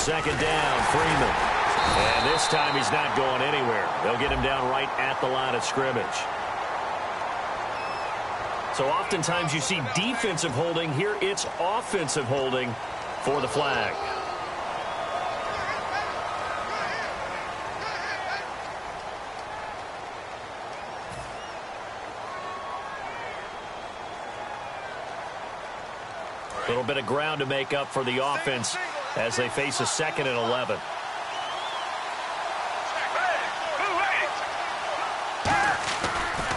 second down, Freeman. And this time he's not going anywhere. They'll get him down right at the line of scrimmage. So oftentimes you see defensive holding. Here it's offensive holding for the flag. A little bit of ground to make up for the offense as they face a 2nd and 11.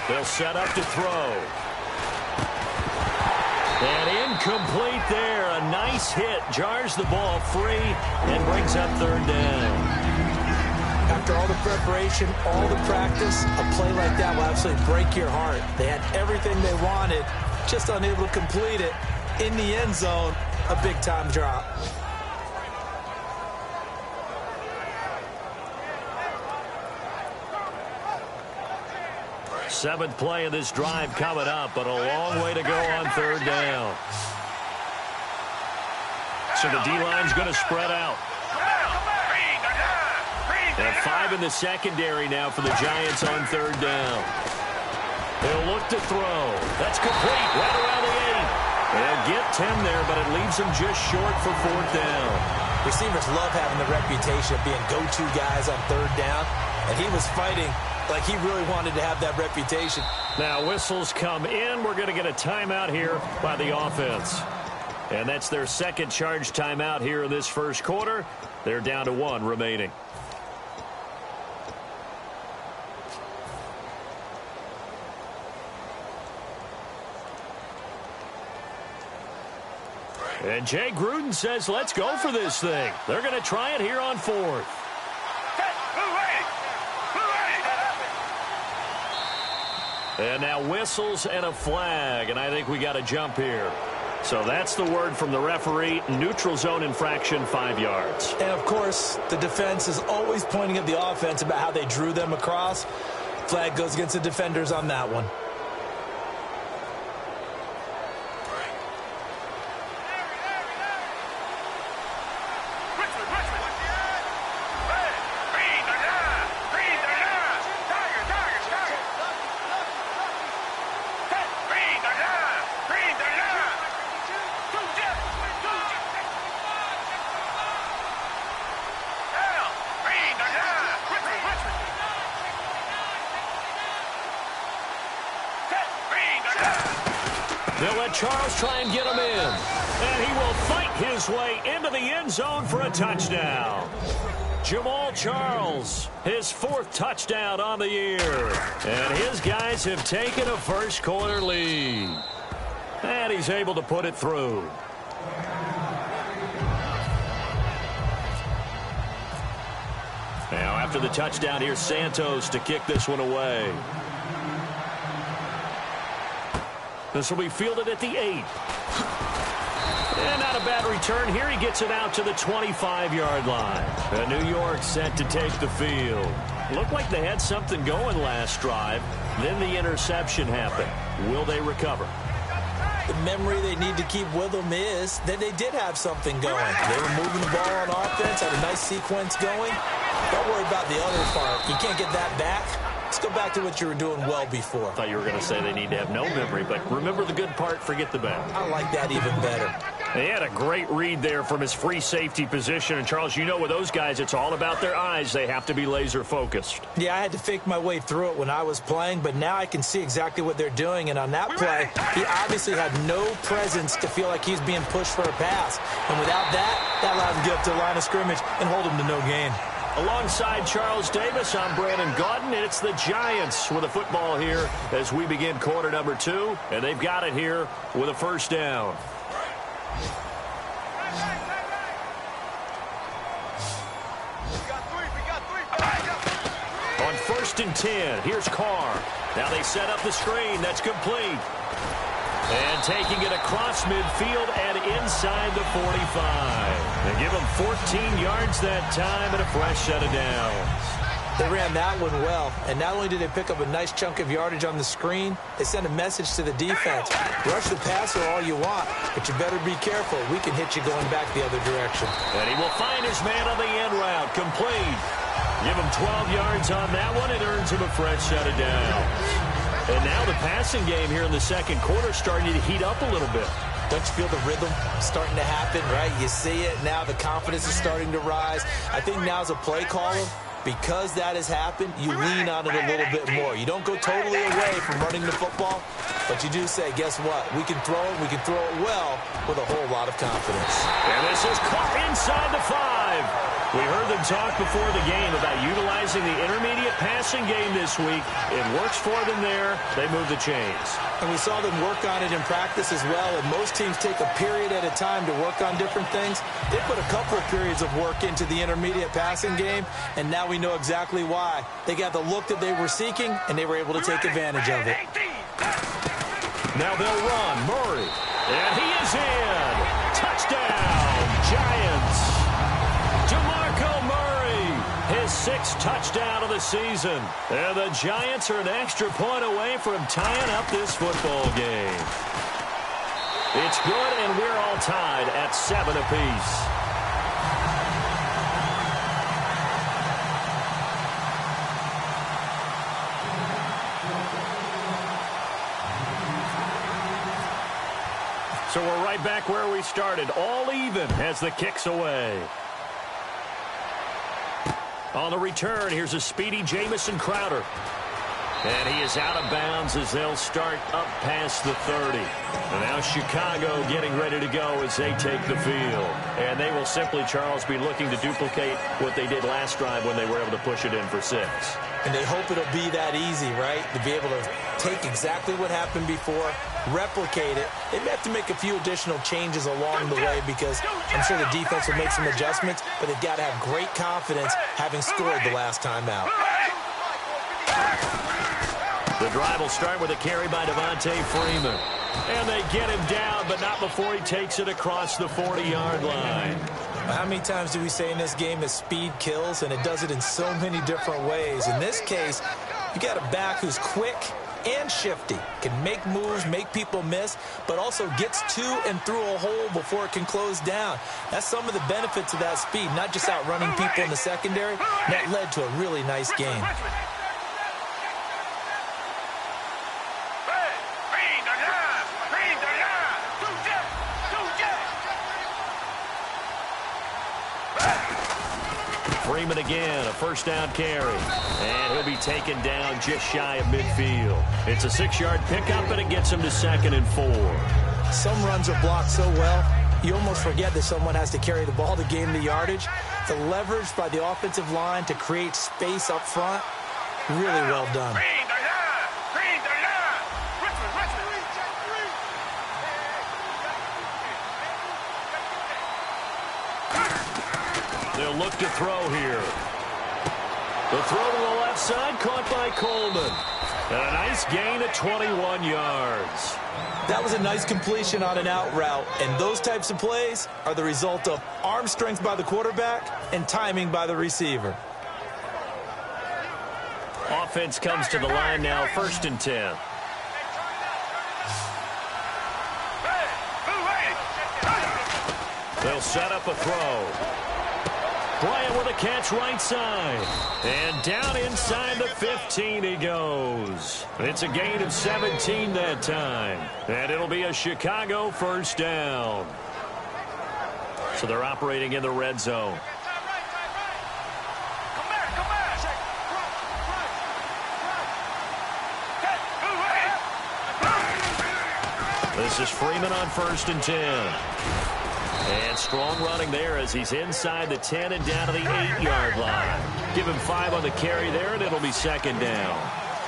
They'll set up to throw. And incomplete there. A nice hit. Jars the ball free and brings up 3rd down. After all the preparation, all the practice, a play like that will absolutely break your heart. They had everything they wanted, just unable to complete it. In the end zone, a big-time drop. Seventh play of this drive coming up, but a long way to go on 3rd down. So the D-line's going to spread out. And 5 in the secondary now for the Giants on 3rd down. They'll look to throw. That's complete right around the 8. They'll get 10 there, but it leaves them just short for 4th down. Receivers love having the reputation of being go-to guys on 3rd down, and he was fighting like he really wanted to have that reputation. Now whistles come in. We're going to get a timeout here by the offense. And that's their second charge timeout here in this first quarter. They're down to 1 remaining. And Jay Gruden says, let's go for this thing. They're going to try it here on 4th. And now whistles and a flag, and I think we got a jump here. So that's the word from the referee. Neutral zone infraction, 5 yards. And, of course, the defense is always pointing at the offense about how they drew them across. Flag goes against the defenders on that one. They'll let Charles try and get him in. And he will fight his way into the end zone for a touchdown. Jamal Charles, his 4th touchdown on the year. And his guys have taken a first quarter lead. And he's able to put it through. Now after the touchdown, here's Santos to kick this one away. This will be fielded at the 8. And not a bad return here. He gets it out to the 25-yard line. And New York set to take the field. Looked like they had something going last drive. Then the interception happened. Will they recover? The memory they need to keep with them is that they did have something going. They were moving the ball on offense, had a nice sequence going. Don't worry about the other part. You can't get that back. Let's go back to what you were doing well before. I thought you were going to say they need to have no memory, but remember the good part, forget the bad. I like that even better. He had a great read there from his free safety position. And, Charles, you know with those guys, it's all about their eyes. They have to be laser focused. Yeah, I had to fake my way through it when I was playing, but now I can see exactly what they're doing. And on that play, he obviously had no presence to feel like he's being pushed for a pass. And without that, that allowed him to get up to the line of scrimmage and hold him to no gain. Alongside Charles Davis, I'm Brandon Gaudin, and it's the Giants with a football here as we begin quarter number 2, and they've got it here with a first down. On 1st and 10, here's Carr. Now they set up the screen. That's complete. And taking it across midfield and inside the 45. They give him 14 yards that time and a fresh set of downs. They ran that one well, and not only did they pick up a nice chunk of yardage on the screen, they sent a message to the defense. Rush the passer all you want, but you better be careful. We can hit you going back the other direction. And he will find his man on the end route. Complete. Give him 12 yards on that one. It earns him a fresh set of downs. And now the passing game here in the second quarter starting to heat up a little bit. Don't you feel the rhythm starting to happen, right? You see it now. The confidence is starting to rise. I think now as a play caller, because that has happened, you lean on it a little bit more. You don't go totally away from running the football, but you do say, guess what? We can throw it. We can throw it well with a whole lot of confidence. And this is caught inside the 5. We heard them talk before the game about utilizing the intermediate passing game this week. It works for them there. They move the chains. And we saw them work on it in practice as well, and most teams take a period at a time to work on different things. They put a couple of periods of work into the intermediate passing game, and now we know exactly why. They got the look that they were seeking, and they were able to take advantage of it. Now they'll run. Murray. And he is in. Touchdown, Giants. DeMarco Murray, his 6th touchdown of the season. And the Giants are an extra point away from tying up this football game. It's good, and we're all tied at 7 apiece. So we're right back where we started, all even as the kick's away. On the return, here's a speedy Jamison Crowder. And he is out of bounds as they'll start up past the 30. And now Chicago getting ready to go as they take the field. And they will simply, Charles, be looking to duplicate what they did last drive when they were able to push it in for 6. And they hope it'll be that easy, right? To be able to take exactly what happened before, replicate it. They may have to make a few additional changes along the way because I'm sure the defense will make some adjustments, but they've got to have great confidence having scored the last time out. The drive will start with a carry by Devontae Freeman. And they get him down, but not before he takes it across the 40-yard line. How many times do we say in this game that speed kills, and it does it in so many different ways? In this case, you got a back who's quick and shifty, can make moves, make people miss, but also gets to and through a hole before it can close down. That's some of the benefits of that speed, not just outrunning people in the secondary. That led to a really nice game. Freeman again, a first down carry. And he'll be taken down just shy of midfield. It's a 6-yard pickup, and it gets him to 2nd and 4. Some runs are blocked so well, you almost forget that someone has to carry the ball to gain the yardage. The leverage by the offensive line to create space up front, really well done. They'll look to throw here. The throw to the left side, caught by Coleman. And a nice gain of 21 yards. That was a nice completion on an out route, and those types of plays are the result of arm strength by the quarterback and timing by the receiver. Offense comes to the line now, 1st and 10. They'll set up a throw. Bryant with a catch right side. And down inside the 15 he goes. It's a gain of 17 that time. And it'll be a Chicago first down. So they're operating in the red zone. This is Freeman on 1st and 10. And strong running there as he's inside the 10 and down to the 8-yard line. Give him 5 on the carry there, and it'll be 2nd down.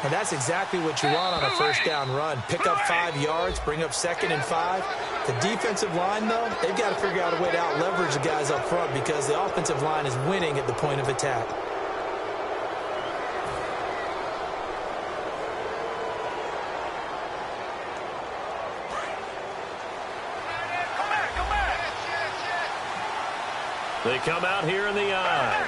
And that's exactly what you want on a first down run. Pick up 5 yards, bring up 2nd and 5. The defensive line, though, they've got to figure out a way to out-leverage the guys up front because the offensive line is winning at the point of attack. They come out here in the eye.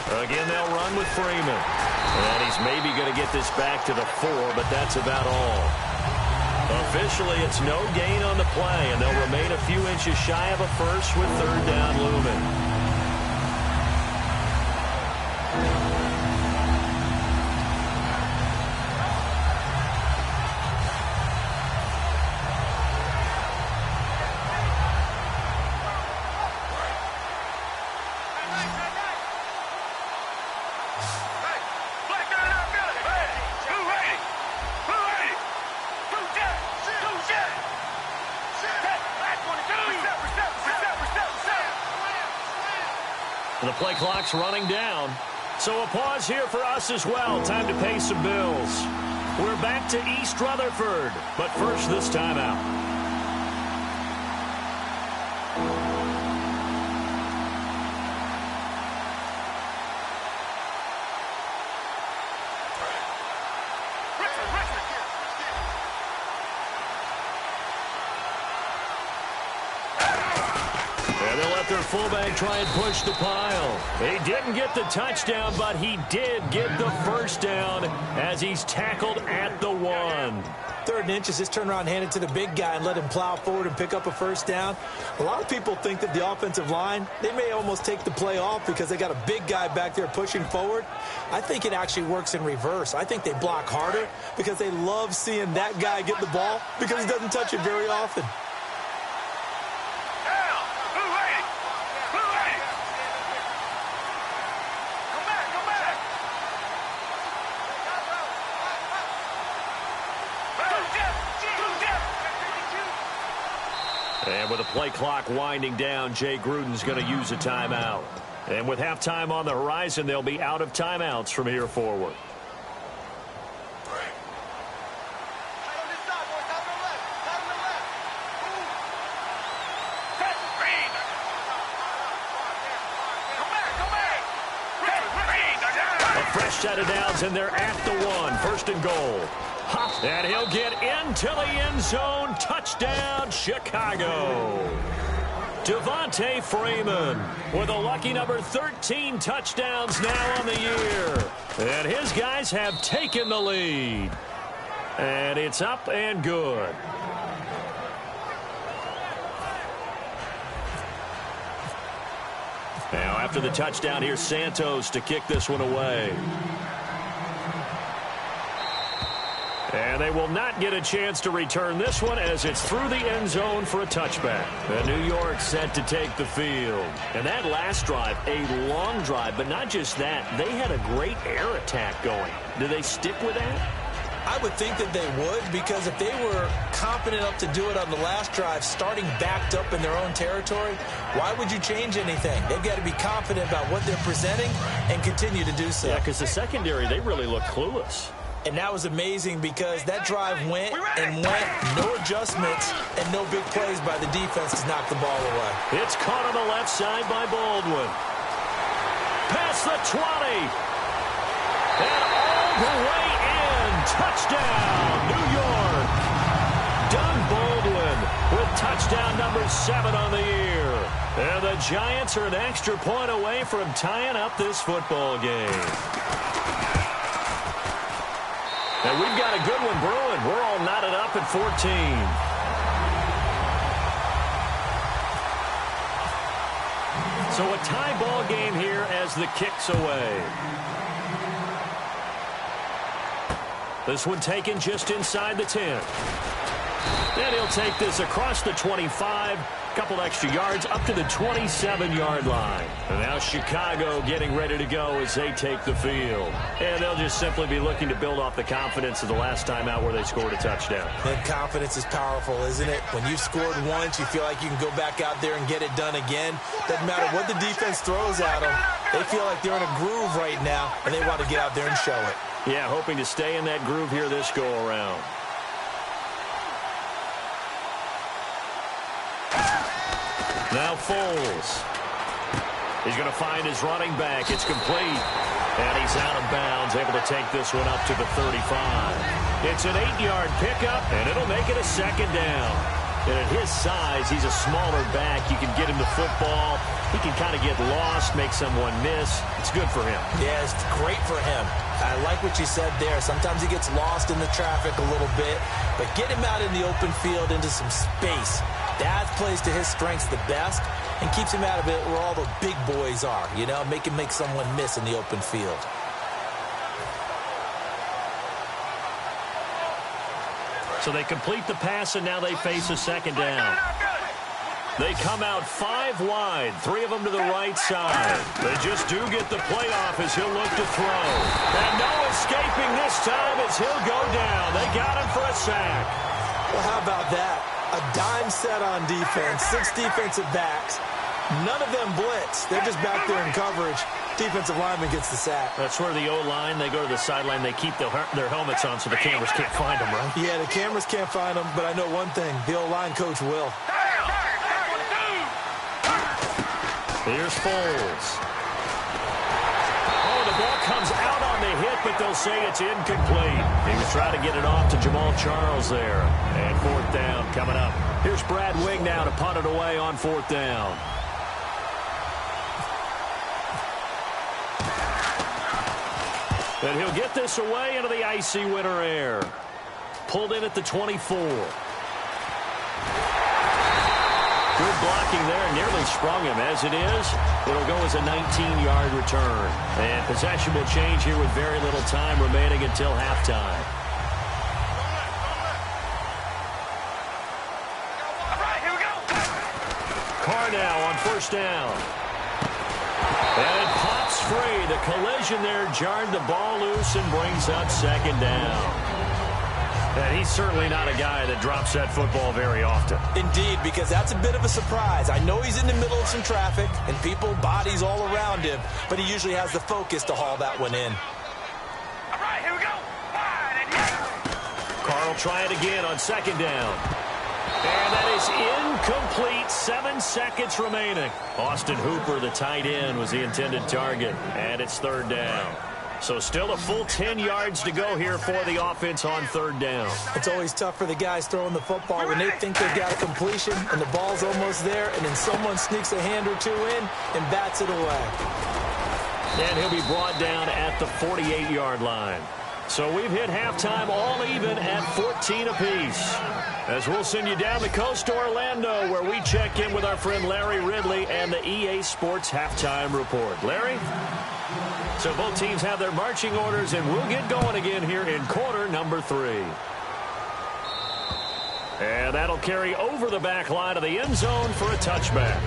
Again, they'll run with Freeman. And he's maybe going to get this back to the 4, but that's about all. Officially, it's no gain on the play, and they'll remain a few inches shy of a first with third down looming. The play clock's running down. So a pause here for us as well. Time to pay some bills. We're back to East Rutherford. But first, this timeout. Their fullback try and push the pile. He didn't get the touchdown, but he did get the first down as he's tackled at the 1. 3rd and inches, just turn around, hand it to the big guy and let him plow forward and pick up a first down. A lot of people think that the offensive line, they may almost take the play off because they got a big guy back there pushing forward. I think it actually works in reverse. I think they block harder because they love seeing that guy get the ball because he doesn't touch it very often. And with the play clock winding down, Jay Gruden's going to use a timeout. And with halftime on the horizon, they'll be out of timeouts from here forward. A fresh set of downs, and they're at the 1. First and goal. And he'll get into the end zone. Touchdown, Chicago. Devontae Freeman with a lucky number 13 touchdowns now on the year. And his guys have taken the lead. And it's up and good. Now after the touchdown, here's Santos to kick this one away. And they will not get a chance to return this one as it's through the end zone for a touchback. And New York set to take the field. And that last drive, a long drive, but not just that. They had a great air attack going. Do they stick with that? I would think that they would, because if they were confident enough to do it on the last drive, starting backed up in their own territory, why would you change anything? They've got to be confident about what they're presenting and continue to do so. Yeah, because the secondary, they really look clueless. And that was amazing because that drive went and went, no adjustments, and no big plays by the defense to knock the ball away. It's caught on the left side by Baldwin. Past the 20. And all the way in. Touchdown, New York. Doug Baldwin with touchdown number 7 on the year. And the Giants are an extra point away from tying up this football game. And we've got a good one brewing. We're all knotted up at 14. So a tie ball game here as the kick's away. This one taken just inside the 10. And he'll take this across the 25. Couple extra yards up to the 27-yard line. And now Chicago getting ready to go as they take the field. And they'll just simply be looking to build off the confidence of the last time out where they scored a touchdown. And confidence is powerful, isn't it? When you've scored once, you feel like you can go back out there and get it done again. Doesn't matter what the defense throws at them. They feel like they're in a groove right now, and they want to get out there and show it. Yeah, hoping to stay in that groove here this go-around. Now Foles. He's going to find his running back. It's complete. And he's out of bounds, able to take this one up to the 35. It's an 8-yard pickup, and it'll make it a second down. And at his size, he's a smaller back. You can get him the football. He can kind of get lost, make someone miss. It's good for him. Yeah, it's great for him. I like what you said there. Sometimes he gets lost in the traffic a little bit, but get him out in the open field into some space. That plays to his strengths the best and keeps him out of it where all the big boys are, you know, make him make someone miss in the open field. So they complete the pass, and now they face a second down. They come out 5 wide, 3 of them to the right side. They just do get the play off as he'll look to throw. And no escaping this time as he'll go down. They got him for a sack. Well, how about that? A dime set on defense, 6 defensive backs. None of them blitz. They're just back there in coverage. Defensive lineman gets the sack. That's where the O-line, they go to the sideline, they keep their helmets on so the cameras can't find them, right? Yeah, the cameras can't find them, but I know one thing. The O-line coach will. Here's Foles. Oh, the ball comes out on the hit, but they'll say it's incomplete. He was trying to get it off to Jamal Charles there. And 4th down coming up. Here's Brad Wing now to punt it away on 4th down. And he'll get this away into the icy winter air. Pulled in at the 24. Good blocking there, nearly sprung him. As it is, it'll go as a 19-yard return. And possession will change here with very little time remaining until halftime. All right, here we go. Carr now on 1st down. And it pops free. The collision there jarred the ball loose and brings up 2nd down. And he's certainly not a guy that drops that football very often. Indeed, because that's a bit of a surprise. I know he's in the middle of some traffic and people, bodies all around him, but he usually has the focus to haul that one in. All right, here we go. Wide and yes. Carr will try it again on 2nd down. And that is incomplete. 7 seconds remaining. Austin Hooper, the tight end, was the intended target. And it's 3rd down. So still a full 10 yards to go here for the offense on 3rd down. It's always tough for the guys throwing the football when they think they've got a completion and the ball's almost there, and then someone sneaks a hand or 2 in and bats it away. And he'll be brought down at the 48-yard line. So we've hit halftime all even at 14 apiece. As we'll send you down the coast to Orlando, where we check in with our friend Larry Ridley and the EA Sports Halftime Report. Larry? So both teams have their marching orders, and we'll get going again here in quarter number 3. And that'll carry over the back line of the end zone for a touchback.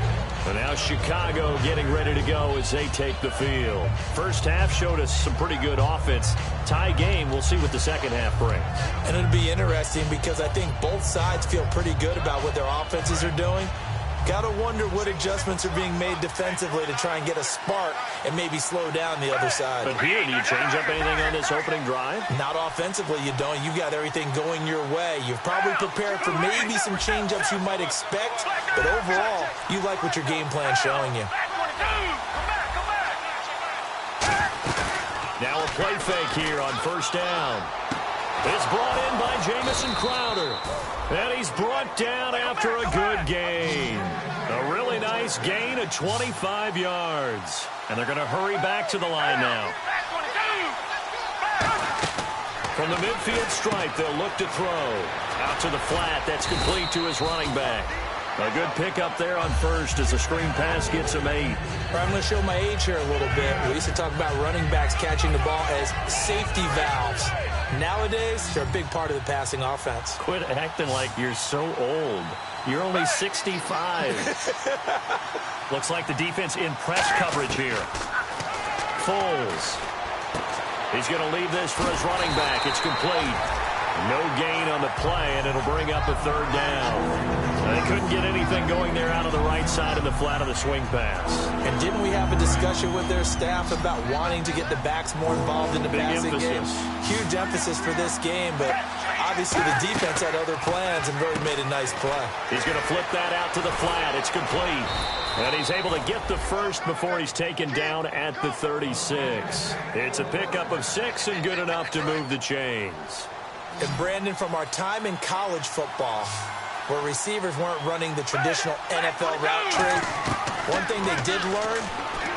And now Chicago getting ready to go as they take the field. First half showed us some pretty good offense. Tie game, we'll see what the second half brings. And it'll be interesting because I think both sides feel pretty good about what their offenses are doing. Got to wonder what adjustments are being made defensively to try and get a spark and maybe slow down the other side. But here, do you change up anything on this opening drive? Not offensively, you don't. You got everything going your way. You've probably prepared for maybe some change-ups you might expect, but overall, you like what your game plan's showing you. Now a play fake here on 1st down. It's brought in by Jamison Crowder. And he's brought down after a good gain. A really nice gain of 25 yards. And they're going to hurry back to the line now. From the midfield stripe, they'll look to throw. Out to the flat. That's complete to his running back. A good pickup there on 1st as the screen pass gets him 8. I'm going to show my age here a little bit. We used to talk about running backs catching the ball as safety valves. Nowadays, they're a big part of the passing offense. Quit acting like you're so old. You're only 65. Looks like the defense in press coverage here. Foles. He's going to leave this for his running back. It's complete. No gain on the play, and it'll bring up a 3rd down. They couldn't get anything going there out of the right side of the flat of the swing pass. And didn't we have a discussion with their staff about wanting to get the backs more involved in the passing game? Huge emphasis for this game, but obviously the defense had other plans and really made a nice play. He's going to flip that out to the flat. It's complete. And he's able to get the first before he's taken down at the 36. It's a pickup of 6 and good enough to move the chains. And Brandon, from our time in college football, where receivers weren't running the traditional NFL route tree. One thing they did learn,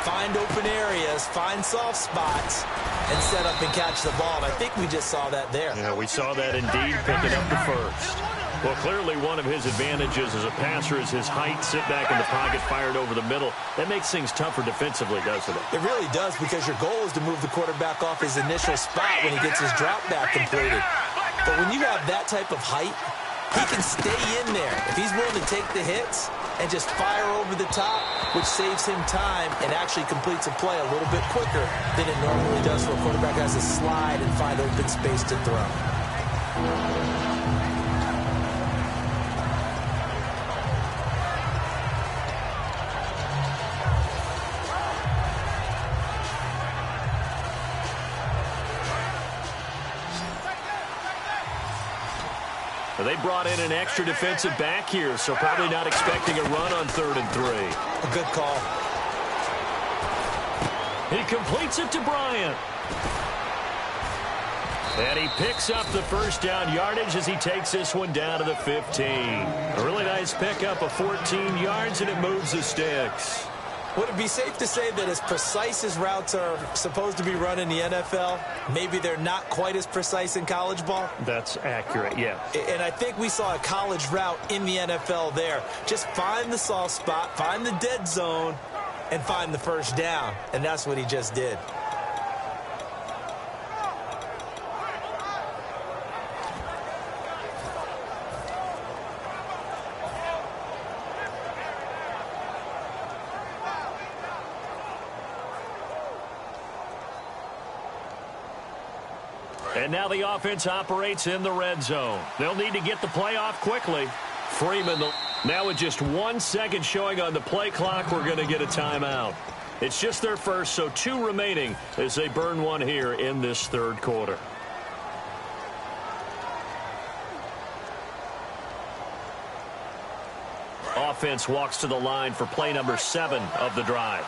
find open areas, find soft spots, and set up and catch the ball. And I think we just saw that there. Yeah, we saw that indeed, picking up the first. Well, clearly one of his advantages as a passer is his height, sit back in the pocket, fired over the middle. That makes things tougher defensively, doesn't it? It really does, because your goal is to move the quarterback off his initial spot when he gets his drop back completed. But when you have that type of height, he can stay in there if he's willing to take the hits and just fire over the top, which saves him time and actually completes a play a little bit quicker than it normally does where a quarterback has to slide and find open space to throw. They brought in an extra defensive back here, so probably not expecting a run on 3rd and 3. A good call. He completes it to Bryant. And he picks up the first down yardage as he takes this one down to the 15. A really nice pickup of 14 yards, and it moves the sticks. Would it be safe to say that as precise as routes are supposed to be run in the NFL, maybe they're not quite as precise in college ball? That's accurate, yeah. And I think we saw a college route in the NFL there. Just find the soft spot, find the dead zone, and find the first down. And that's what he just did. And now the offense operates in the red zone. They'll need to get the play off quickly. Freeman, now with just 1 second showing on the play clock, we're going to get a timeout. It's just their first, so 2 remaining as they burn one here in this 3rd quarter. Offense walks to the line for play number 7 of the drive.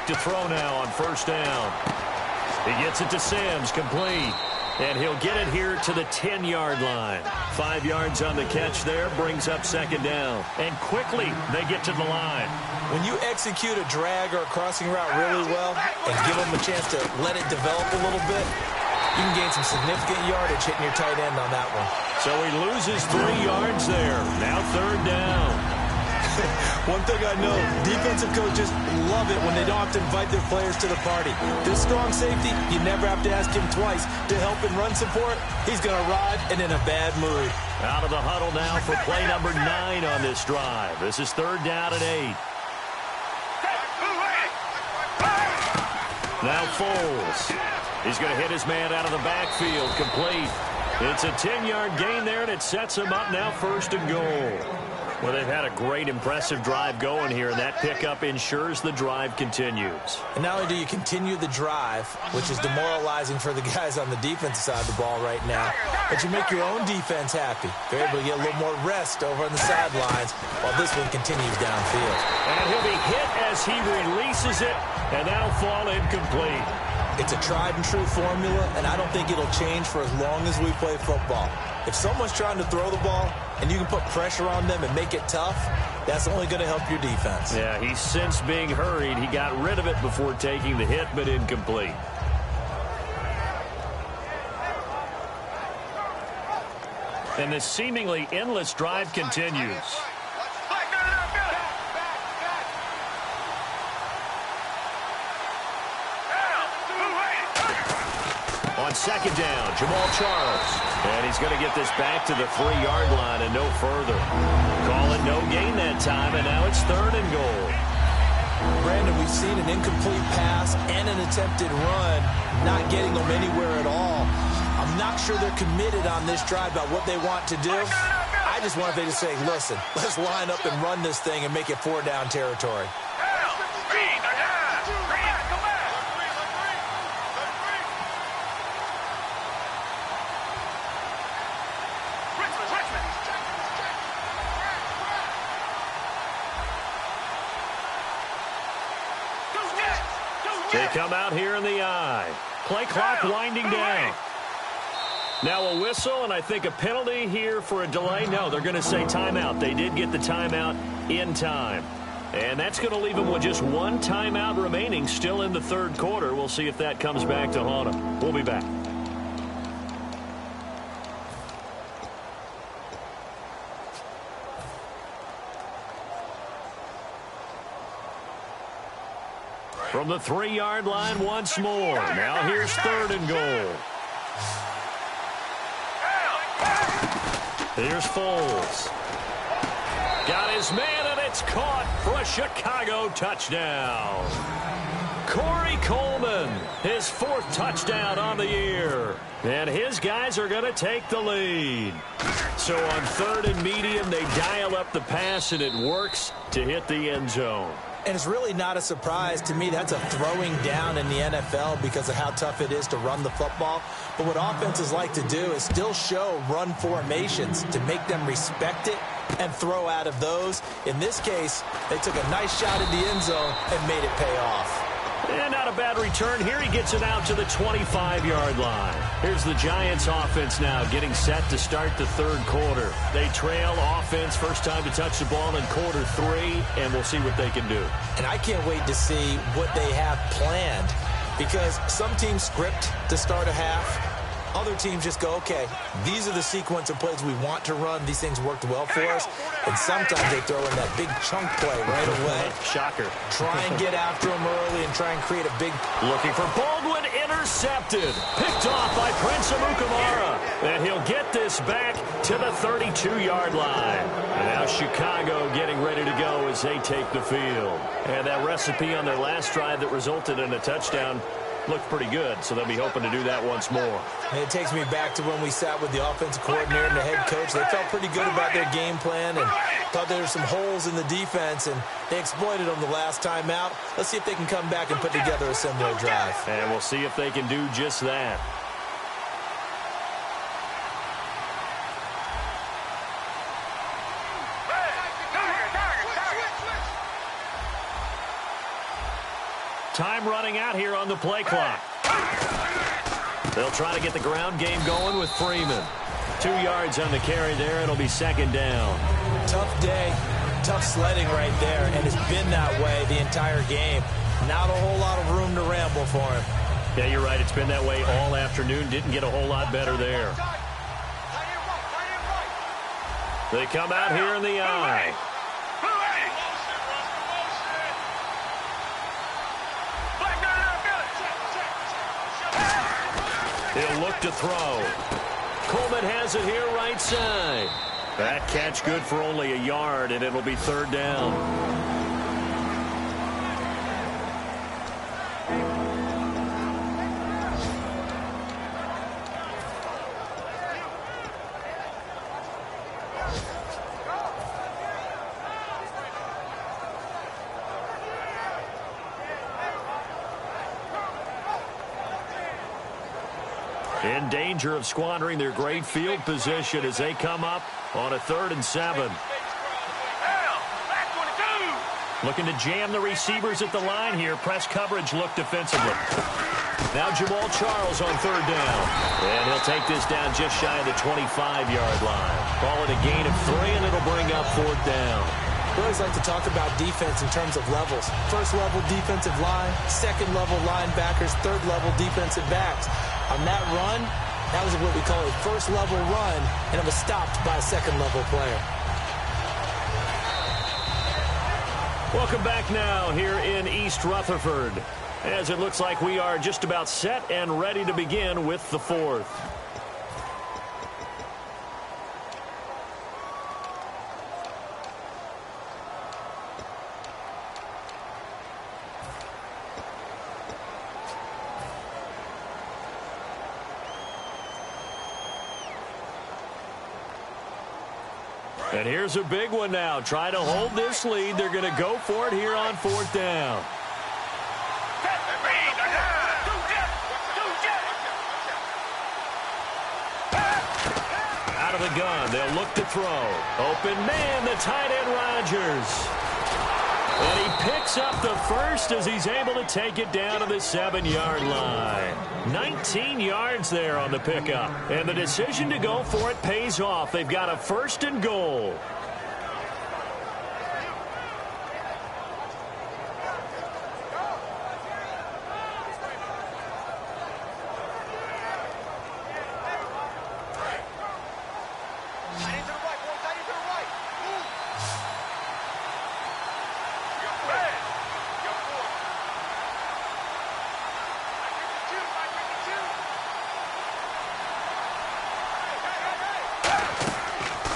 To throw now on 1st down. He gets it to Sims, complete. And he'll get it here to the 10-yard line. 5 yards on the catch there, brings up 2nd down. And quickly, they get to the line. When you execute a drag or a crossing route really well and give them a chance to let it develop a little bit, you can gain some significant yardage hitting your tight end on that one. So he loses 3 yards there. Now 3rd down. One thing I know, defensive coaches love it when they don't have to invite their players to the party. This strong safety, you never have to ask him twice to help in run support. He's going to arrive and in a bad mood. Out of the huddle now for play number 9 on this drive. This is 3rd down and 8. Now Foles. He's going to hit his man out of the backfield, complete. It's a 10-yard gain there, and it sets him up now 1st and goal. Well, they've had a great, impressive drive going here, and that pickup ensures the drive continues. And not only do you continue the drive, which is demoralizing for the guys on the defensive side of the ball right now, but you make your own defense happy. They're able to get a little more rest over on the sidelines while this one continues downfield. And he'll be hit as he releases it, and that'll fall incomplete. It's a tried-and-true formula, and I don't think it'll change for as long as we play football. If someone's trying to throw the ball and you can put pressure on them and make it tough, that's only going to help your defense. Yeah, he's since being hurried. He got rid of it before taking the hit, but incomplete. And this seemingly endless drive continues. On 2nd down, Jamal Charles. And he's going to get this back to the 3-yard line and no further. Call it no gain that time, and now it's 3rd and goal. Brandon, we've seen an incomplete pass and an attempted run, not getting them anywhere at all. I'm not sure they're committed on this drive about what they want to do. I just want them to say, listen, let's line up and run this thing and make it 4-down territory. They come out here in the I. Play clock winding down. Now a whistle, and I think a penalty here for a delay. No, they're going to say timeout. They did get the timeout in time. And that's going to leave them with just one timeout remaining still in the third quarter. We'll see if that comes back to haunt them. We'll be back. From the 3-yard line once more. Now here's 3rd and goal. Here's Foles. Got his man, and it's caught for a Chicago touchdown. Corey Coleman, his 4th touchdown on the year. And his guys are going to take the lead. So on 3rd and medium, they dial up the pass, and it works to hit the end zone. And it's really not a surprise to me. That's a throwing down in the NFL because of how tough it is to run the football. But what offenses like to do is still show run formations to make them respect it and throw out of those. In this case, they took a nice shot at the end zone and made it pay off. And not a bad return. Here he gets it out to the 25-yard line. Here's the Giants offense now getting set to start the third quarter. They trail offense, first time to touch the ball in quarter 3, and we'll see what they can do. And I can't wait to see what they have planned because some teams script to start a half. Other teams just go, okay, these are the sequence of plays we want to run. These things worked well for us. And sometimes they throw in that big chunk play right away. Shocker. Try and get after them early and try and create a big... Looking for Baldwin, intercepted. Picked off by Prince Amukamara. And he'll get this back to the 32-yard line. And now Chicago getting ready to go as they take the field. And that recipe on their last drive that resulted in a touchdown looked pretty good, so they'll be hoping to do that once more. And it takes me back to when we sat with the offensive coordinator and the head coach. They felt pretty good about their game plan and thought there were some holes in the defense, and they exploited them the last time out. Let's see if they can come back and put together a similar drive. And we'll see if they can do just that. Time running out here on the play clock. They'll try to get the ground game going with Freeman. 2 yards on the carry there. It'll be 2nd down. Tough day. Tough sledding right there, and it's been that way the entire game. Not a whole lot of room to ramble for him. Yeah, you're right. It's been that way all afternoon. Didn't get a whole lot better there. They come out here in the I. He'll look to throw. Coleman has it here right side. That catch good for only a yard, and it'll be 3rd down. In danger of squandering their great field position as they come up on a 3rd and 7. Looking to jam the receivers at the line here. Press coverage look defensively. Now Jamal Charles on 3rd down. And he'll take this down just shy of the 25-yard line. Call it a gain of 3, and it'll bring up 4th down. We always like to talk about defense in terms of levels. 1st level defensive line, 2nd level linebackers, 3rd level defensive backs. On that run, that was what we call a 1st level run, and it was stopped by a 2nd level player. Welcome back now here in East Rutherford, as it looks like we are just about set and ready to begin with the 4th. And here's a big one now. Try to hold this lead. They're going to go for it here on 4th down. Out of the gun. They'll look to throw. Open man, the tight end Rodgers. And he picks up the first as he's able to take it down to the 7-yard line. 19 yards there on the pickup. And the decision to go for it pays off. They've got a 1st and goal.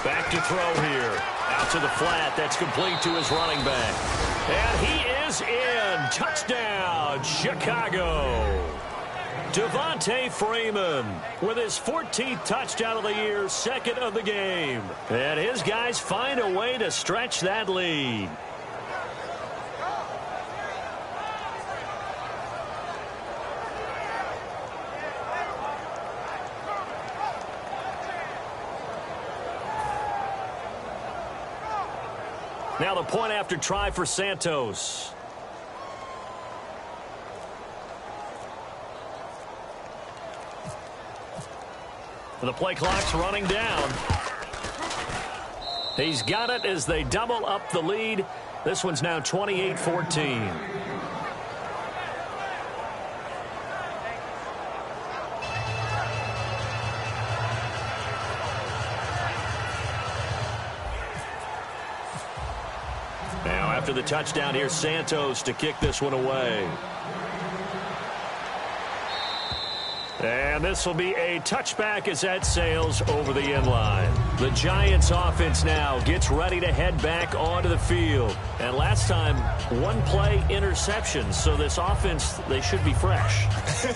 Back to throw here. Out to the flat. That's complete to his running back. And he is in. Touchdown, Chicago. Devontae Freeman with his 14th touchdown of the year, 2nd of the game. And his guys find a way to stretch that lead. Now the point after try for Santos. The play clock's running down. He's got it as they double up the lead. This one's now 28-14. Now after the touchdown, here's Santos to kick this one away. And this will be a touchback as that sails over the end line. The Giants offense now gets ready to head back onto the field. And last time, one play interception. So this offense, they should be fresh.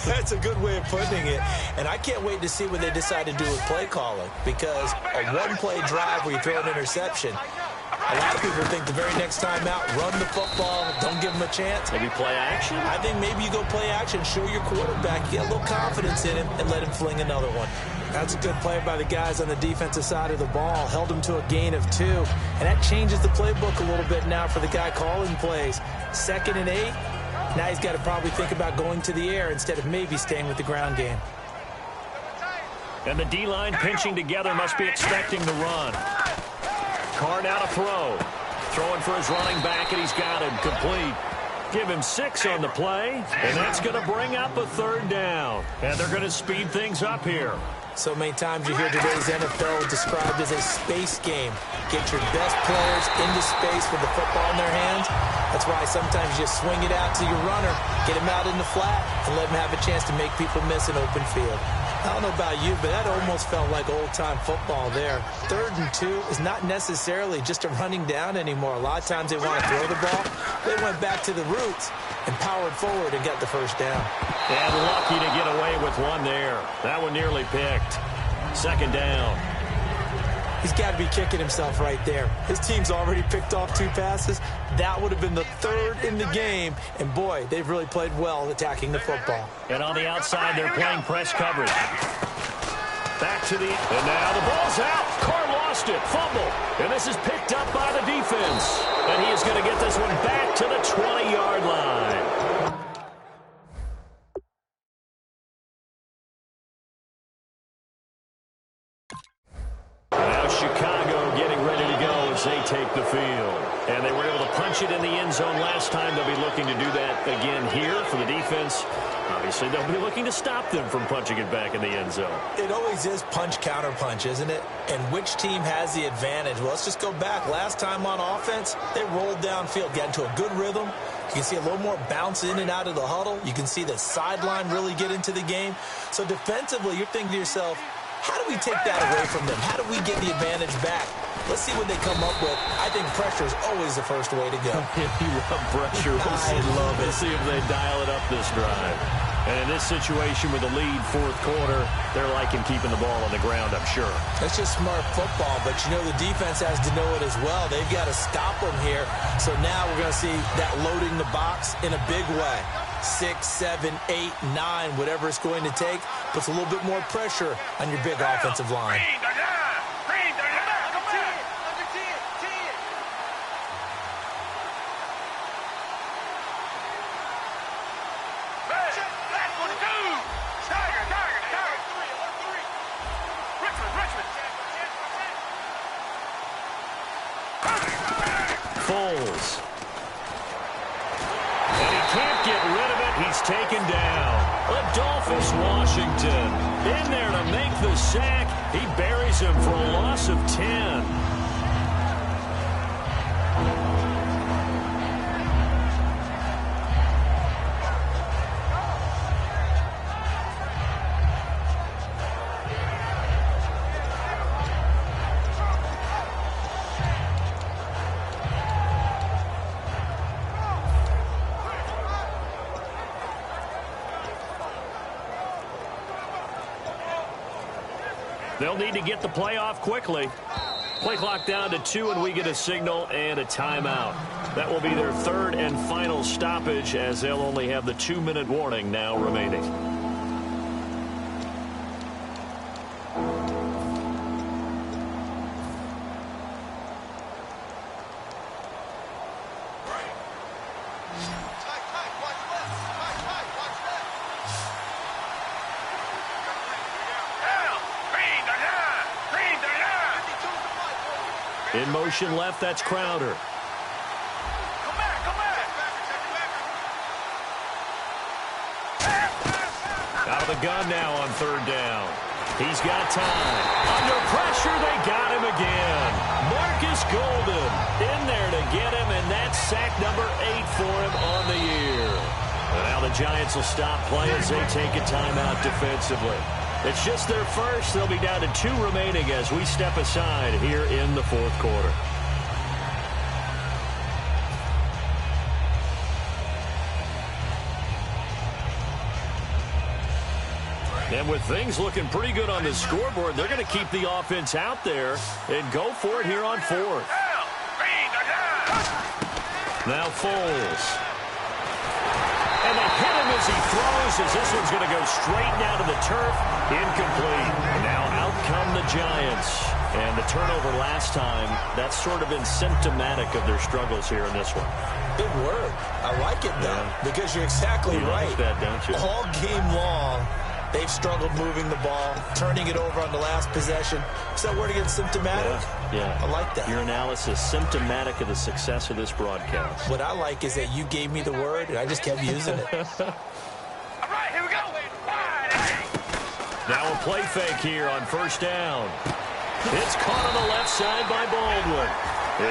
That's a good way of putting it. And I can't wait to see what they decide to do with play calling. Because a one-play drive where you throw an interception, a lot of people think the very next time out, run the football, don't give them a chance. Maybe play action? I think maybe you go play action, show your quarterback, get a little confidence in him, and let him fling another one. That's a good play by the guys on the defensive side of the ball. Held him to a gain of 2. And that changes the playbook a little bit now for the guy calling plays. 2nd and 8. Now he's got to probably think about going to the air instead of maybe staying with the ground game. And the D-line pinching together must be expecting the run. Carr now to throw. Throwing for his running back, and he's got him complete. Give him 6 on the play, and that's going to bring up a 3rd down. And they're going to speed things up here. So many times you hear today's NFL described as a space game. Get your best players into space with the football in their hands. That's why sometimes you swing it out to your runner, get him out in the flat, and let him have a chance to make people miss an open field. I don't know about you, but that almost felt like old-time football there. 3rd and 2 is not necessarily just a running down anymore. A lot of times they want to throw the ball. They went back to the roots and powered forward and got the 1st down. And lucky to get away with one there. That one nearly picked. 2nd down. He's got to be kicking himself right there. His team's already picked off 2 passes. That would have been the 3rd in the game. And, boy, they've really played well attacking the football. And on the outside, they're playing press coverage. Back to the... And now the ball's out. Carr lost it. Fumble. And this is picked up by the defense. And he is going to get this one back to the 20-yard line. Now Chicago getting ready to go as they take the field. And they were able to punch it in the end zone last time. They'll be looking to do that again here for the defense. Obviously, they'll be looking to stop them from punching it back in the end zone. It always is punch-counter-punch, isn't it? And which team has the advantage? Well, let's just go back. Last time on offense, they rolled downfield, got into a good rhythm. You can see a little more bounce in and out of the huddle. You can see the sideline really get into the game. So defensively, you're thinking to yourself, how do we take that away from them? How do we get the advantage back? Let's see what they come up with. I think pressure is always the first way to go. You love pressure. I love it. Let's see if they dial it up this drive. And in this situation with the lead 4th quarter, they're liking keeping the ball on the ground, I'm sure. That's just smart football, but you know the defense has to know it as well. They've got to stop them here. So now we're going to see that loading the box in a big way. 6, 7, 8, 9, whatever it's going to take, puts a little bit more pressure on your big offensive line. can't get rid of it. He's taken down. Adolphus Washington in there to make the sack. He buries him for a loss of 10. They'll need to get the play off quickly. Play clock down to 2, and we get a signal and a timeout. That will be their third and final stoppage, as they'll only have the 2-minute warning now remaining. In motion left, that's Crowder. Out of the gun now on third down. He's got time. Under pressure, they got him again. Marcus Golden in there to get him, and that's sack number 8 for him on the year. And now the Giants will stop play as they take a timeout defensively. It's just their first. They'll be down to 2 remaining as we step aside here in the fourth quarter. And with things looking pretty good on the scoreboard, they're going to keep the offense out there and go for it here on fourth. Now Foles. And they hit him as he throws, as this one's going to go straight down to the turf. Incomplete. And now out come the Giants. And the turnover last time, that's sort of been symptomatic of their struggles here in this one. Good word. I like it, though, because you're exactly right. Like that, don't you? All game long, they've struggled moving the ball, turning it over on the last possession. Is that word again, symptomatic? Yeah. I like that. Your analysis, symptomatic of the success of this broadcast. What I like is that you gave me the word, and I just kept using it. All right, here we go. Now a play fake here on first down. It's caught on the left side by Baldwin.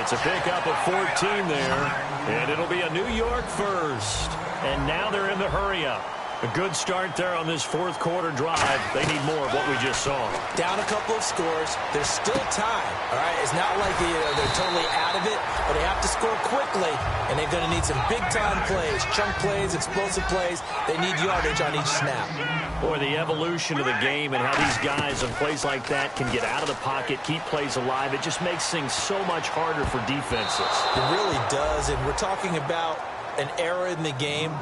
It's a pickup of 14 there, and it'll be a New York first. And now they're in the hurry-up. A good start there on this fourth quarter drive. They need more of what we just saw. Down a couple of scores. There's still time, all right? It's not like they're totally out of it, but they have to score quickly, and they're going to need some big-time plays, chunk plays, explosive plays. They need yardage on each snap. Boy, the evolution of the game and how these guys on plays like that can get out of the pocket, keep plays alive, it just makes things so much harder for defenses. It really does, and we're talking about an era in the game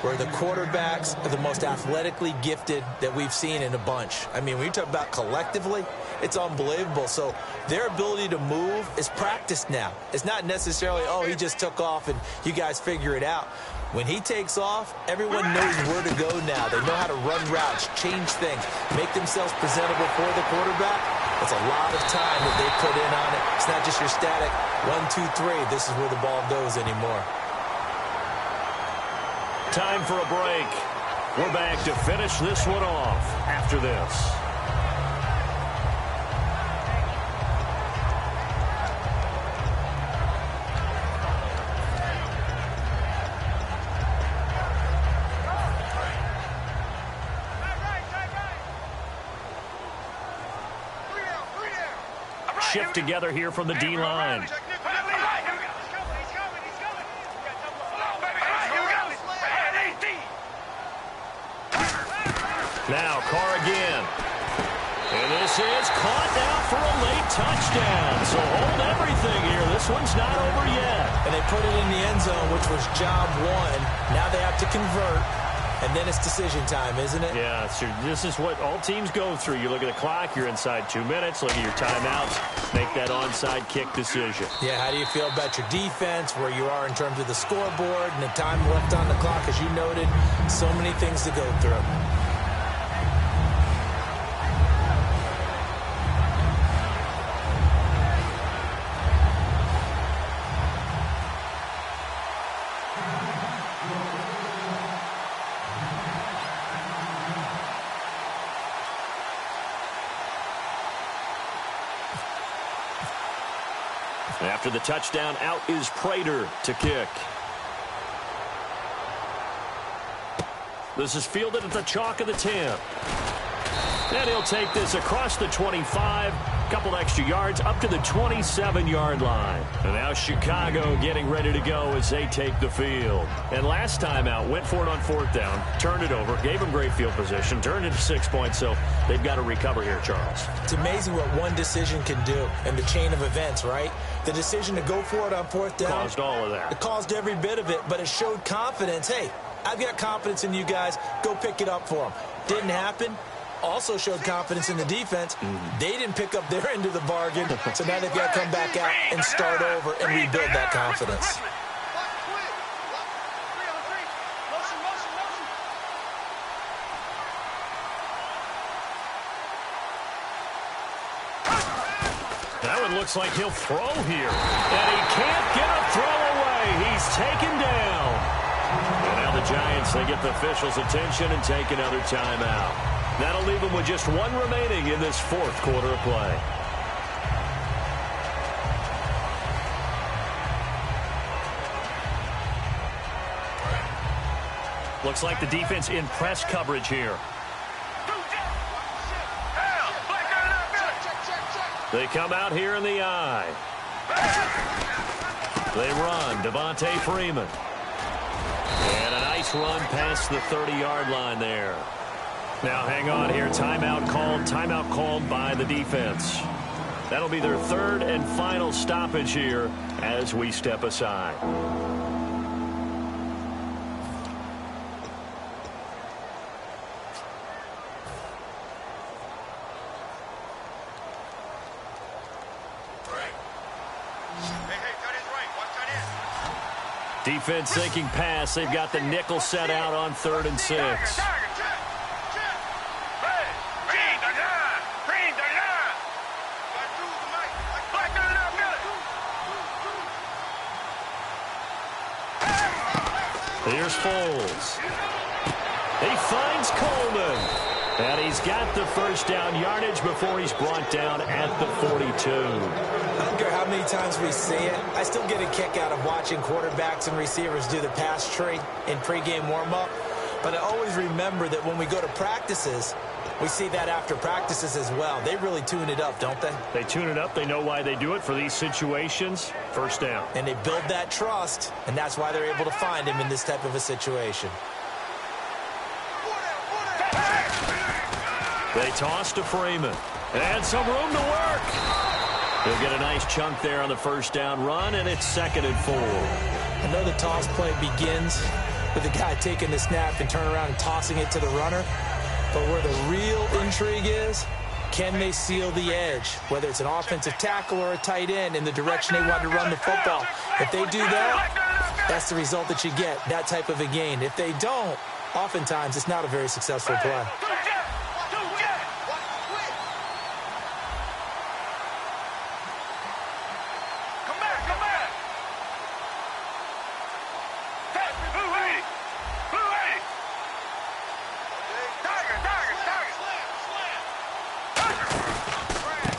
where the quarterbacks are the most athletically gifted that we've seen in a bunch. I mean, when you talk about collectively, it's unbelievable. So their ability to move is practiced now. It's not necessarily, oh, he just took off and you guys figure it out. When he takes off, everyone knows where to go now. They know how to run routes, change things, make themselves presentable for the quarterback. That's a lot of time that they put in on it. It's not just your static 1, 2, 3. This is where the ball goes anymore. Time for a break. We're back to finish this one off after this. Shift together here from the D-line. Now Carr again. And this is caught now for a late touchdown. So hold everything here. This one's not over yet. And they put it in the end zone, which was job one. Now they have to convert. And then it's decision time, isn't it? Yeah, so this is what all teams go through. You look at the clock, you're inside 2 minutes, look at your timeouts, make that onside kick decision. Yeah, how do you feel about your defense, where you are in terms of the scoreboard and the time left on the clock, as you noted? So many things to go through. After the touchdown, out is Prater to kick. This is fielded at the chalk of the 10. And he'll take this across the 25, couple extra yards up to the 27-yard line. And now Chicago getting ready to go as they take the field. And last time out, went for it on 4th down, turned it over, gave them great field position, turned it to 6 points, so they've got to recover here, Charles. It's amazing what one decision can do in the chain of events, right? The decision to go for it on 4th down. Caused all of that. It caused every bit of it, but it showed confidence. Hey, I've got confidence in you guys. Go pick it up for them. Didn't happen. Also showed confidence in the defense. They didn't pick up their end of the bargain, so now they've got to come back out and start over and rebuild that confidence. Now it looks like he'll throw here. And he can't get a throw away. He's taken down. And now the Giants, they get the officials' attention and take another timeout. That'll leave them with just one remaining in this 4th quarter of play. Looks like the defense in press coverage here. They come out here in the eye. They run. Devontae Freeman. And a nice run past the 30-yard line there. Now hang on here. Timeout called by the defense. That'll be their 3rd and final stoppage here as we step aside. Defense thinking pass. They've got the nickel set out on 3rd and 6. Here's Foles. He finds Coleman. And he's got the first down yardage before he's brought down at the 42. I don't care how many times we see it. I still get a kick out of watching quarterbacks and receivers do the pass tree in pregame warm-up. But I always remember that when we go to practices, we see that after practices as well. They really tune it up, don't they? They tune it up. They know why they do it for these situations. First down. And they build that trust, and that's why they're able to find him in this type of a situation. They toss to Freeman. And some room to work. He'll get a nice chunk there on the first down run, and it's 2nd and 4. I know the toss play begins with the guy taking the snap and turning around and tossing it to the runner. But where the real intrigue is, can they seal the edge, whether it's an offensive tackle or a tight end, in the direction they want to run the football? If they do that, that's the result that you get, that type of a gain. If they don't, oftentimes it's not a very successful play.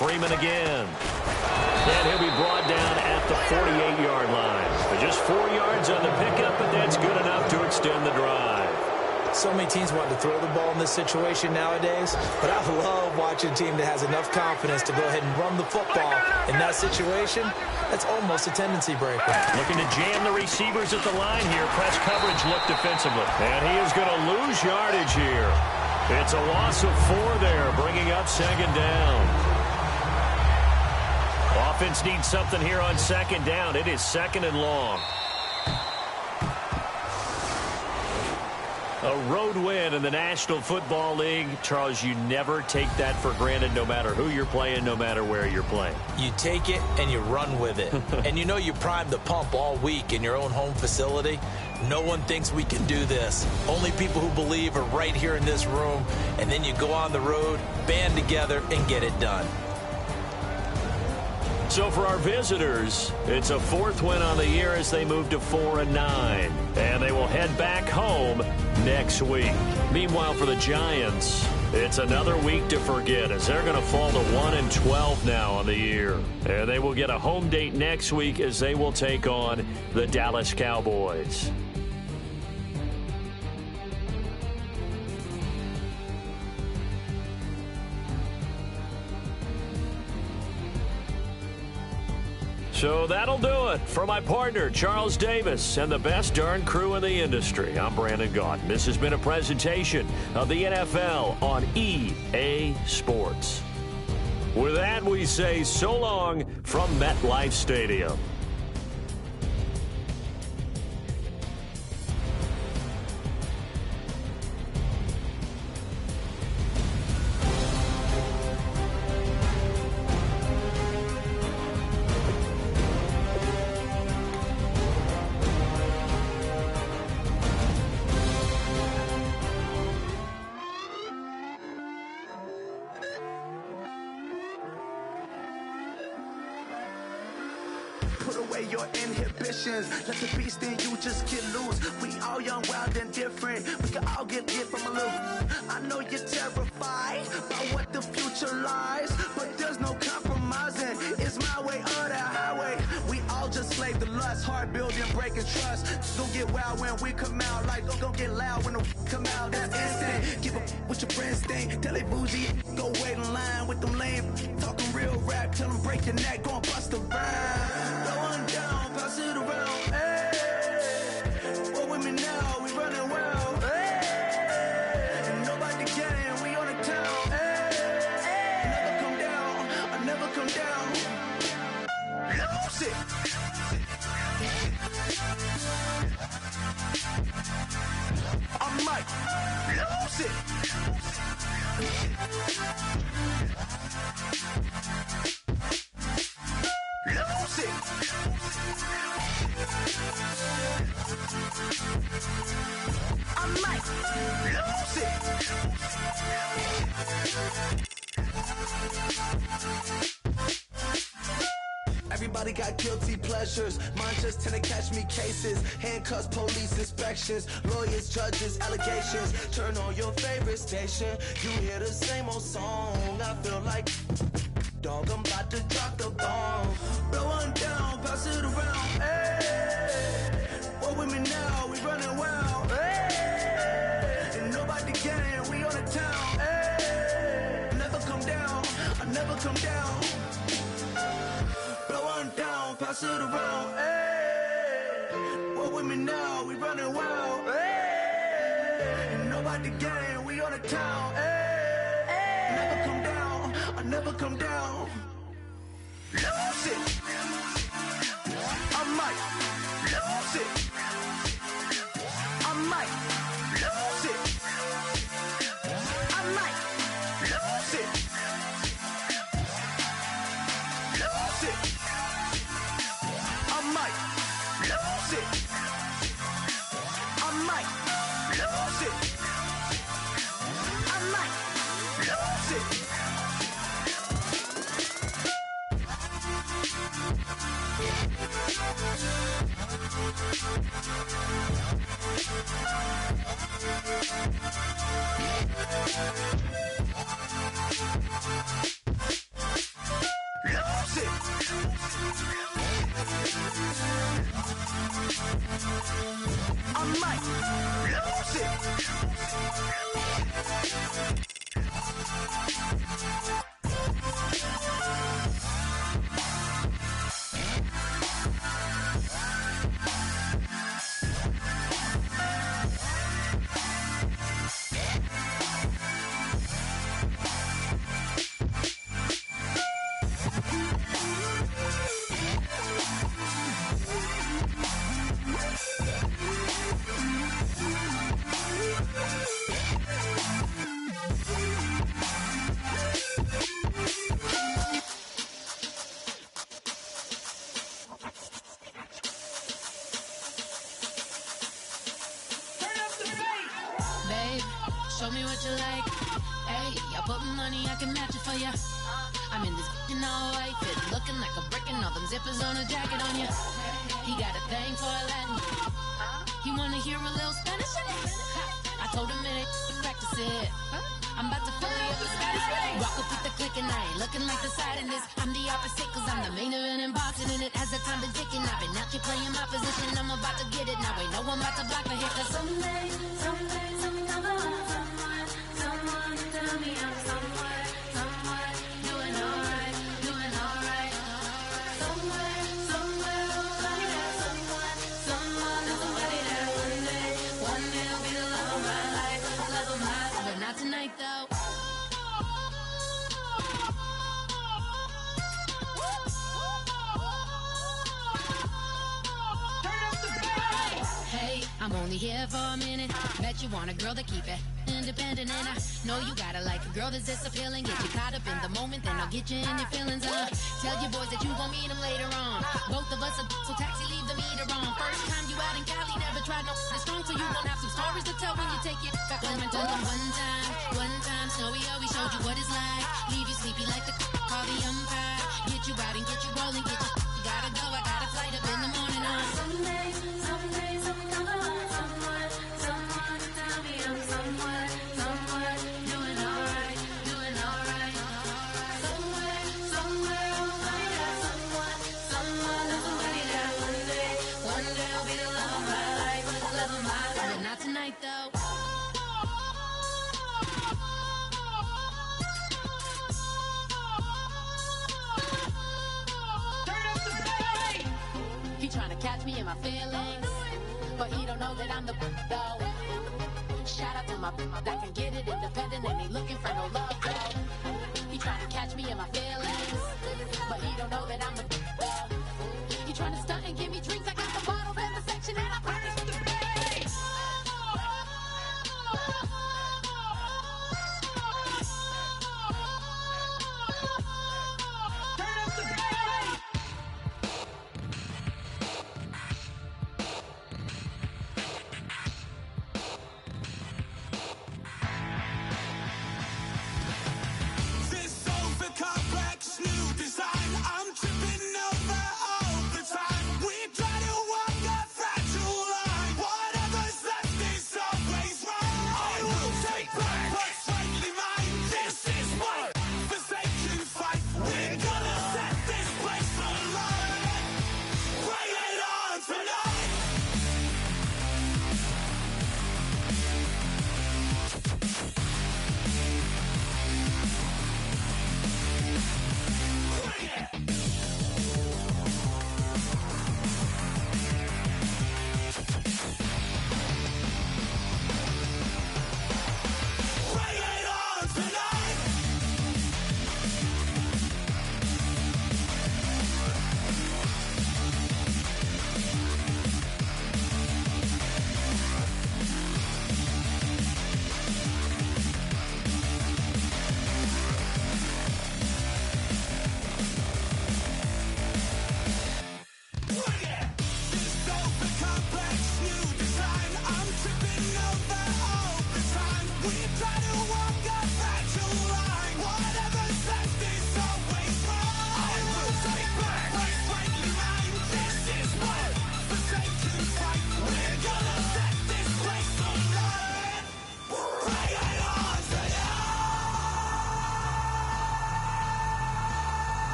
Freeman again. And he'll be brought down at the 48-yard line. But just 4 yards on the pickup, but that's good enough to extend the drive. So many teams want to throw the ball in this situation nowadays, but I love watching a team that has enough confidence to go ahead and run the football. In that situation, that's almost a tendency breaker. Looking to jam the receivers at the line here. Press coverage look defensively. And he is going to lose yardage here. It's a loss of 4 there, bringing up 2nd down. Offense needs something here on 2nd down. It is 2nd and long. A road win in the National Football League. Charles, you never take that for granted, no matter who you're playing, no matter where you're playing. You take it and you run with it. And you know you primed the pump all week in your own home facility. No one thinks we can do this. Only people who believe are right here in this room. And then you go on the road, band together, and get it done. So for our visitors, it's a 4th win on the year as they move to 4-9. And they will head back home next week. Meanwhile, for the Giants, It's another week to forget as they're going to fall to 1-12 now on the year. And they will get a home date next week as they will take on the Dallas Cowboys. So that'll do it for my partner, Charles Davis, and the best darn crew in the industry. I'm Brandon Gaudin. This has been a presentation of the NFL on EA Sports. With that, we say so long from MetLife Stadium. Put away your inhibitions. Let the beast in you just get loose. We all young, wild, and different. We can all get lit from a little. I know you're terrified by what the future lies, but there's no compromising. It's my way or the highway. We all just slave the lust, hard building, breaking trust. Don't get wild when we come out. Like don't get loud when the come out. That's instant. Give up what your friends think. Tell they bougie. Go wait in line with them lame. Talking real rap. Tell them break your neck. Go and bust a rhyme. Going down, pass it around, hey. What with me now, we running wild, hey. And nobody can, we on the town, hey. Never come down, I never come down. Lose it. I might lose it. Lose it. I might lose it. Everybody got guilty pleasures. Mine just tend to catch me cases. Handcuffs, police inspections, lawyers, judges, allegations. Turn on your favorite station. You hear the same old song. I feel like dog, I'm about to drop the bomb. Blow one down, pass it around, hey. What with me now, we running wild, hey. And nobody can, we on the town, hey. Never come down, I never come down. Blow one down, pass it around, hey. What with me now, we running wild, hey. And nobody can, we on the town, hey. Never come down, I never come down. Lose it. I might lose it. I might lose it. I might lose it. Lose it. I might lose it. I might lose it. I might lose it. Lose it. I might lose it. Show me what you like. Hey, I put money, I can match it for ya. I'm in this in all white fit, looking like a brick and all them zippers on a jacket on ya. He got a thing for Latin. He wanna hear a little Spanish in it. I told him it ain't to practice it. I'm about to flip the time been ticking. I've been out here playing my position. I'm about to get it now. Ain't no one about to block me here. Cause someday, something comes along. Someone to tell me I'm somewhere, doing alright, doing alright. Somewhere, somebody there, someone, somebody there. One day will be the love of my life, but not tonight though. Hey, I'm only here for a minute. Bet you want a girl to keep it independent, and I know you gotta like a girl that's this appealing. Get you caught up in the moment, then I'll get you in your feelings. Tell your boys that you gon' meet them later on. Both of us are so taxi, leave the meter on. First time you out in Cali, never tried no this strong, so you gon' have some stories to tell when you take it back home and tell them one time, Snowy always showed you what it's like. Leave you sleepy like the call the umpire. Get you out and get you rolling, get you gotta go. I got a flight up in the morning on someday, something comes along. Someone tell me I'm somewhere, doing alright, doing alright. Somewhere, somebody there, somebody there. One day I'll be the love of my life, but not tonight though. He trying to catch me in my feelings, but he don't know that I'm the though. Shout out to my that can get it independent and ain't looking for no love though. He trying to catch me in my feelings, but he don't know that I'm the though. He trying to stunt and give me drinks. I got the bottles in the section and I pockets with the bass. This over complex new design. I'm tripping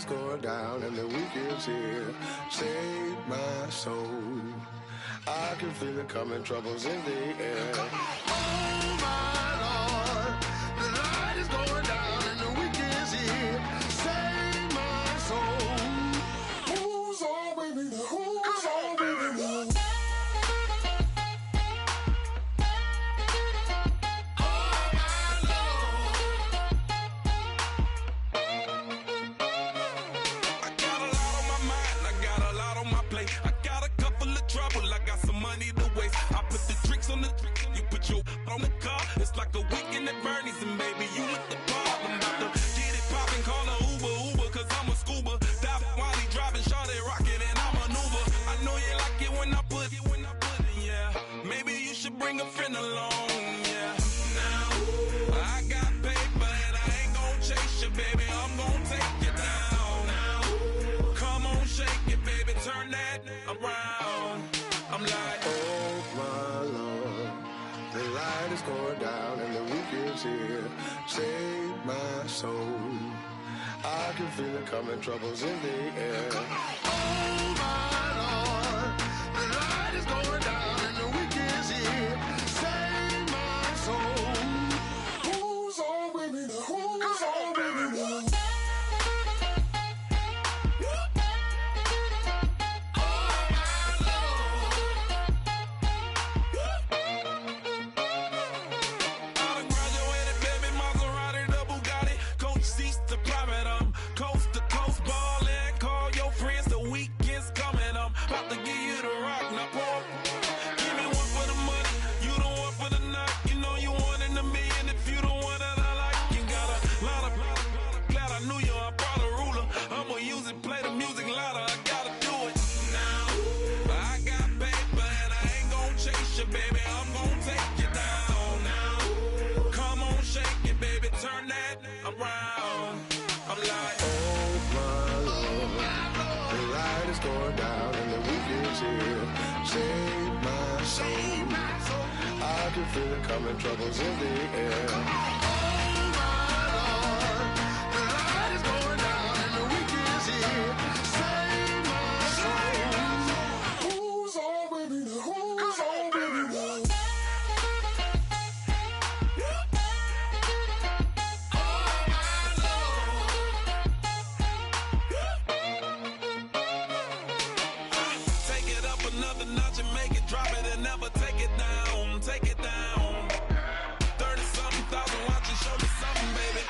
going down and the weekend's here. Save my soul. I can feel it coming, troubles in the air. Oh my Lord, the light is going down and the weekend's here. Save my soul. Who's on with me? Who's on with me? On the you put your on the car. It's like a weekend at Bernie's, and baby, you with the pop. I'm about to get it poppin', call a Uber, cause I'm a scuba. Dive while he driving, shot it rockin', and I maneuver. I know you like it when I put it, yeah. Maybe you should bring a friend along, yeah. Now, I got paper, and I ain't gon' chase you, baby. I'm gon' take you down. Now, come on, shake it, baby, turn that around. I'm like, oh my Lord, the light is going down and the weekend's here. Save my soul. I can feel it coming, troubles in the air. Oh my Lord, the light is going down and the weekend's here. Save my soul. Who's on with me? Who's on with me? About to give you the rock, now pour. Give me one for the money, you the one for the night. You know you one in a million if you the one that I like. You got a lot of glad I knew you, I brought a ruler. I'ma use it, play the music louder, I gotta do it. Now, I got paper and I ain't gon' chase you, baby. I'm gon' take you down. Now, come on, shake it, baby, turn that around. I'm like, oh my Lord, the light is going down and the weekend's here. Save my soul. I can feel it coming, troubles in the air. Oh my Lord, the light is going down and the weekend's here. Save my soul. Who's on with me? Who's on with me? another notch and make it drop it and never take it down. Take it down. 30-something thousand watching, show me something, baby.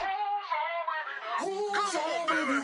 Who's on, baby?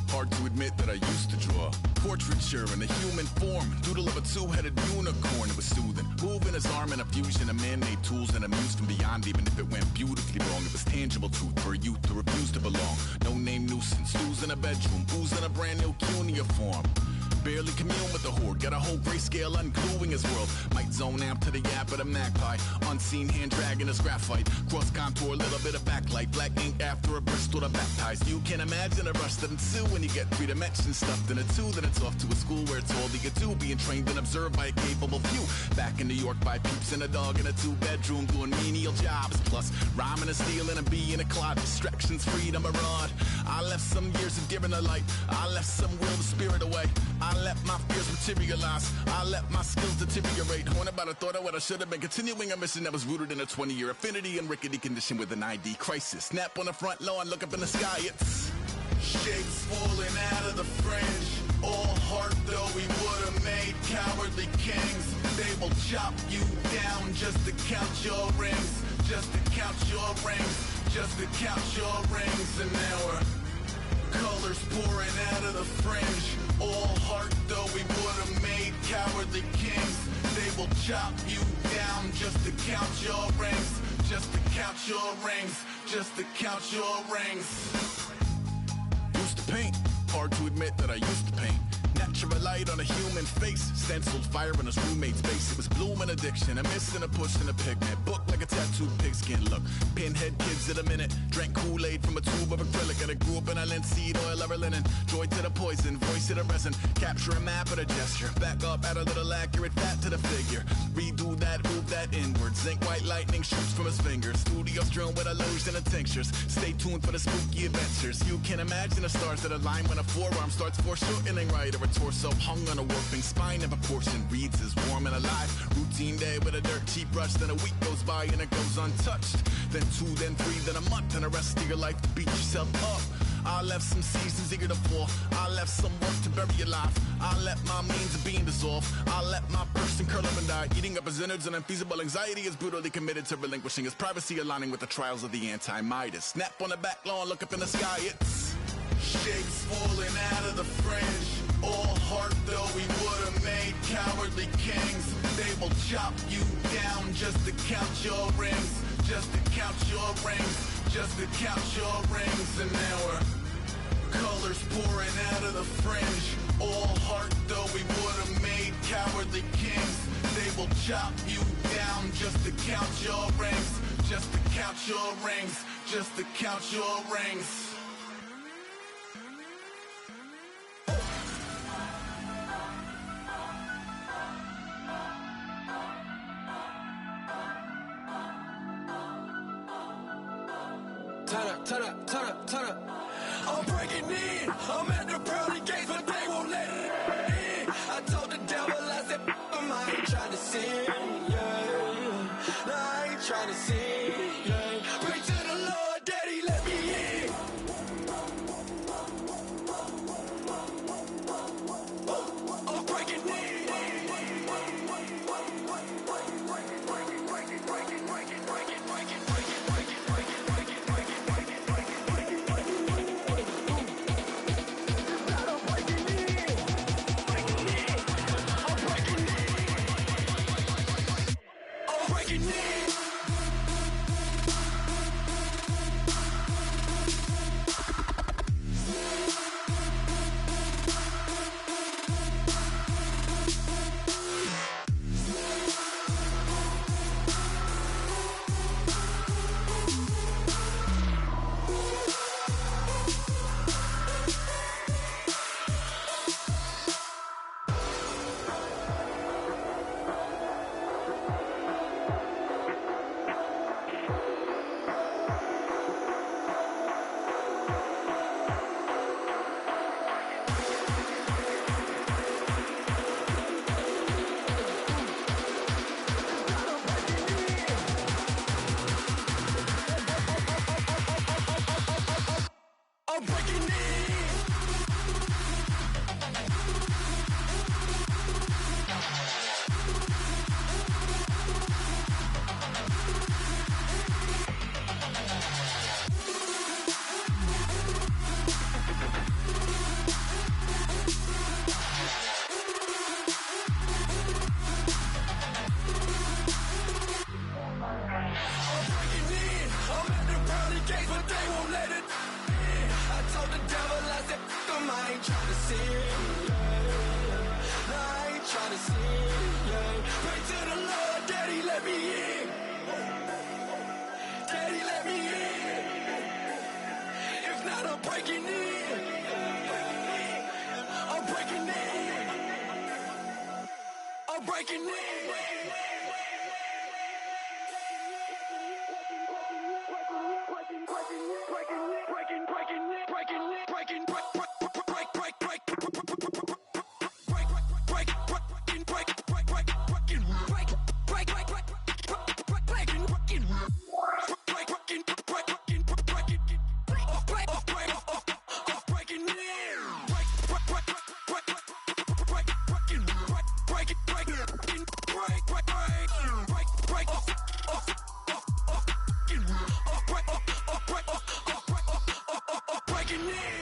Hard to admit that I used to draw portraiture in a human form, doodle of a two-headed unicorn. It was soothing, moving his arm in a fusion of man-made tools and amused from beyond. Even if it went beautifully wrong, it was tangible truth for a youth to refuse to belong. No name nuisance, who's in a bedroom, who's in a brand new cuneiform. Barely commune with the horde, got a whole grayscale ungluing his world. Might zone amp to the yap of the magpie, unseen hand dragging his graphite. Cross contour, little bit of backlight, black ink after a Bristol to baptize. You can imagine a rush that ensue when you get three dimensions stuffed in a two. Then it's off to a school where it's all you get to, being trained and observed by a capable few. Back in New York by peeps and a dog in a two-bedroom doing menial jobs. Plus rhyming and stealing and being a clod, distractions, freedom, a rod. I left some years of giving a light, I left some will the spirit away. I let my fears materialize, I let my skills deteriorate. Horn about a thought of what I should have been, continuing a mission that was rooted in a 20-year affinity and rickety condition with an ID crisis. Snap on the front lawn, look up in the sky, it's Shapes falling out of the fringe. All heart though we would've made cowardly kings. They will chop you down just to count your rings. Just to count your rings. Just to count your rings. And now we're colors pouring out of the fringe. All heart though we would've made cowardly kings. They will chop you down just to count your rings. Just to count your rings. Just to count your rings. Used to paint, hard to admit that I used to paint. Natural light on a human face, stenciled fire in his roommate's face. It was bloom and addiction, a miss and a push and a pigment. Book like a tattooed pigskin look. Pinhead kids in a minute. Drank Kool-Aid from a tube of acrylic. And I grew up in a linseed oil ever linen. Joy to the poison, voice to the resin. Capture a map of a gesture. Back up, add a little accurate fat to the figure. Redo that, move that inward. Zinc white lightning shoots from his fingers. Studios strewn with illusion and tinctures. Stay tuned for the spooky adventures. You can imagine the stars that align when a forearm starts foreshortening right. Or a torso hung on a warping spine of a portion reads as warm and alive. Routine day with a dirt cheap brush. Then a week goes by and it goes untouched. Then 2, then 3, then a month, and the rest of your life to beat yourself up. I left some seasons eager to fall. I left some work to bury your life. I let my means of being dissolve. I let my person curl up and die. Eating up his innards and unfeasible anxiety is brutally committed to relinquishing his privacy, aligning with the trials of the anti-Midas. Snap on the back lawn, look up in the sky, it's shapes falling out of the fringe. All heart though we would've made cowardly kings. They will chop you down just to count your rings. Just to count your rings. Just to count your rings. And now we're colors pouring out of the fringe. All heart though we would've made cowardly kings. They will chop you down just to count your rings. Just to count your rings. Just to count your rings. Turn up, turn up, turn up. I'm breaking in. I'm at the pearly gates, but they won't let it in. I told the devil, I said, I ain't trying to sin, yeah. No, I ain't trying to sin, yeah. Pray to the Lord, Daddy, let me in. I'm breaking in. fucking need.